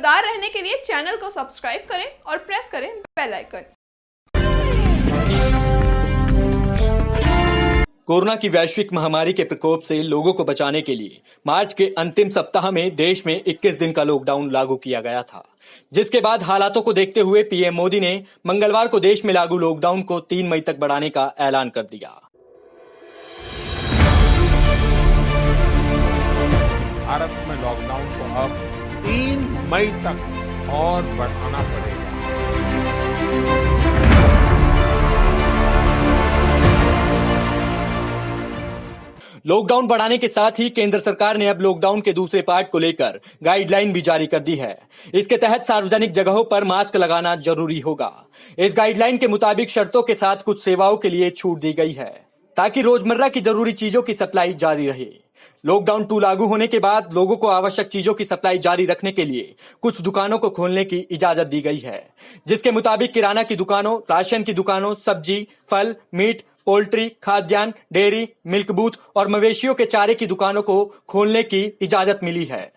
खबरदार रहने के लिए चैनल को सब्सक्राइब करें और प्रेस करें बेल आइकन। कोरोना की वैश्विक महामारी के प्रकोप से लोगों को बचाने के लिए मार्च के अंतिम सप्ताह में देश में 21 दिन का लॉकडाउन लागू किया गया था, जिसके बाद हालातों को देखते हुए पीएम मोदी ने मंगलवार को देश में लागू लॉकडाउन को 3 मई तक बढ़ाने का ऐलान कर दिया। भारत में लॉकडाउन को अब 3 मई तक और बढ़ाना पड़ेगा। लॉकडाउन बढ़ाने के साथ ही केंद्र सरकार ने अब लॉकडाउन के दूसरे पार्ट को लेकर गाइडलाइन भी जारी कर दी है। इसके तहत सार्वजनिक जगहों पर मास्क लगाना जरूरी होगा। इस गाइडलाइन के मुताबिक शर्तों के साथ कुछ सेवाओं के लिए छूट दी गई है ताकि रोजमर्रा की जरूरी चीजों की सप्लाई जारी रहे। लॉकडाउन 2 लागू होने के बाद लोगों को आवश्यक चीजों की सप्लाई जारी रखने के लिए कुछ दुकानों को खोलने की इजाजत दी गई है, जिसके मुताबिक किराना की दुकानों, राशन की दुकानों, सब्जी, फल, मीट, पोल्ट्री, खाद्यान्न, डेयरी, मिल्क बूथ और मवेशियों के चारे की दुकानों को खोलने की इजाजत मिली है।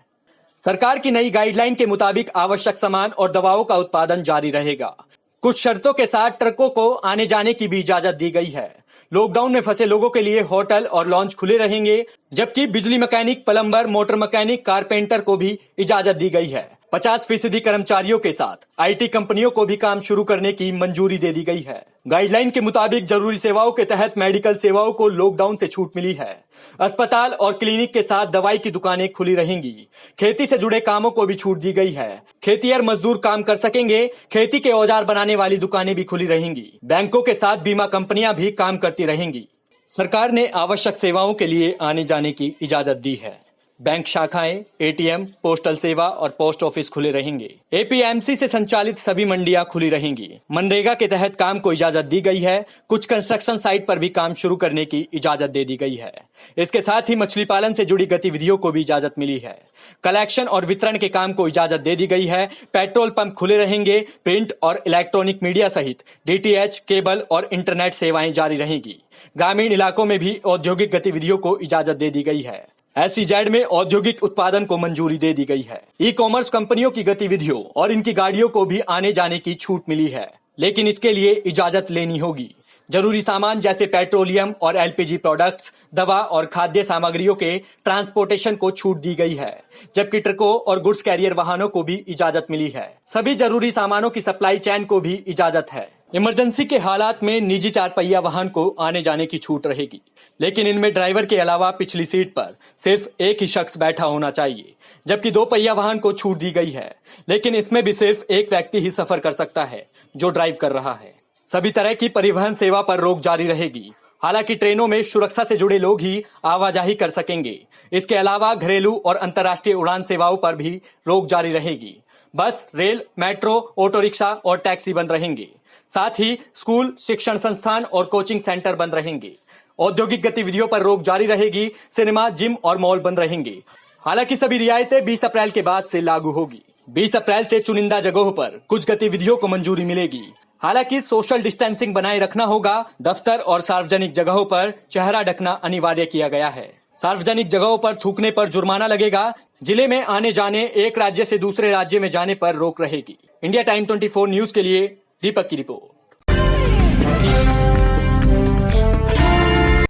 सरकार की नई गाइडलाइन के मुताबिक आवश्यक सामान और दवाओं का उत्पादन जारी रहेगा। कुछ शर्तों के साथ ट्रकों को आने जाने की भी इजाजत दी गई है। लॉकडाउन में फंसे लोगों के लिए होटल और लॉन्च खुले रहेंगे, जबकि बिजली mechanic, plumber, motor mechanic, carpenter को भी इजाजत दी गई है। 50% कर्मचारियों के साथ आईटी कंपनियों को भी काम शुरू करने की मंजूरी दे दी गई है। गाइडलाइन के मुताबिक जरूरी सेवाओं के तहत मेडिकल सेवाओं को लॉकडाउन से छूट मिली है। अस्पताल और क्लिनिक के साथ दवाई की दुकानें खुली रहेंगी। खेती से जुड़े कामों को भी छूट दी गई है। खेतिहर मजदूर काम कर सकेंगे। खेती के औजार बनाने वाली दुकानें भी खुली रहेंगी। बैंकों के साथ बीमा कंपनियां भी काम करती रहेंगी। सरकार ने आवश्यक सेवाओं के लिए आने जाने की इजाजत दी है। बैंक शाखाएं, एटीएम, पोस्टल सेवा और पोस्ट ऑफिस खुले रहेंगे। एपीएमसी से संचालित सभी मंडियां खुली रहेंगी। मनरेगा के तहत काम को इजाजत दी गई है। कुछ कंस्ट्रक्शन साइट पर भी काम शुरू करने की इजाजत दे दी गई है। इसके साथ ही मछली पालन से जुड़ी गतिविधियों को भी इजाजत मिली है। कलेक्शन और वितरण के काम को इजाजत दे दी गई है। पेट्रोल पंप खुले रहेंगे। प्रिंट और इलेक्ट्रॉनिक मीडिया सहित डीटीएच, केबल और इंटरनेट सेवाएं जारी रहेंगी। ग्रामीण इलाकों में भी औद्योगिक गतिविधियों को इजाजत दे दी गई है। SEZ में औद्योगिक उत्पादन को मंजूरी दे दी गई है। ई-कॉमर्स कंपनियों की गतिविधियों और इनकी गाड़ियों को भी आने जाने की छूट मिली है, लेकिन इसके लिए इजाजत लेनी होगी। जरूरी सामान जैसे पेट्रोलियम और LPG प्रोडक्ट्स, दवा और खाद्य सामग्रियों के ट्रांसपोर्टेशन को छूट दी गई है, जबकि ट्रकों और गुड्स कैरियर वाहनों को भी इजाजत मिली है। सभी जरूरी सामानों की सप्लाई चेन को भी इजाजत है। इमरजेंसी के हालात में निजी 4 पहिया वाहन को आने जाने की छूट रहेगी, लेकिन इनमें ड्राइवर के अलावा पिछली सीट पर सिर्फ एक ही शख्स बैठा होना चाहिए। जबकि 2 पहिया वाहन को छूट दी गई है, लेकिन इसमें भी सिर्फ एक व्यक्ति ही सफर कर सकता है जो ड्राइव कर रहा है। सभी तरह की परिवहन सेवा पर रोक जारी रहेगी। हालांकि ट्रेनों में सुरक्षा से जुड़े लोग ही आवाजाही कर सकेंगे। इसके अलावा घरेलू और अंतर्राष्ट्रीय उड़ान सेवाओं पर भी रोक जारी रहेगी। बस, रेल, मेट्रो, ऑटो रिक्शा और टैक्सी बंद रहेंगे। साथ ही स्कूल, शिक्षण संस्थान और कोचिंग सेंटर बंद रहेंगे। औद्योगिक गतिविधियों पर रोक जारी रहेगी। सिनेमा, जिम और मॉल बंद रहेंगे। हालांकि सभी रियायतें 20 अप्रैल के बाद से लागू होगी। 20 अप्रैल से चुनिंदा जगहों पर कुछ गतिविधियों को मंजूरी मिलेगी। हालांकि सोशल डिस्टेंसिंग बनाए रखना होगा। दफ्तर और सार्वजनिक जगहों पर चेहरा ढकना अनिवार्य किया गया है। सार्वजनिक जगहों पर थूकने पर जुर्माना लगेगा। जिले में आने जाने, एक राज्य से दूसरे राज्य में जाने पर रोक रहेगी। इंडिया टाइम 24 न्यूज के लिए दीपक की रिपोर्ट।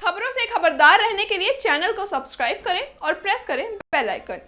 खबरों से खबरदार रहने के लिए चैनल को सब्सक्राइब करें और प्रेस करें बेल आइकन।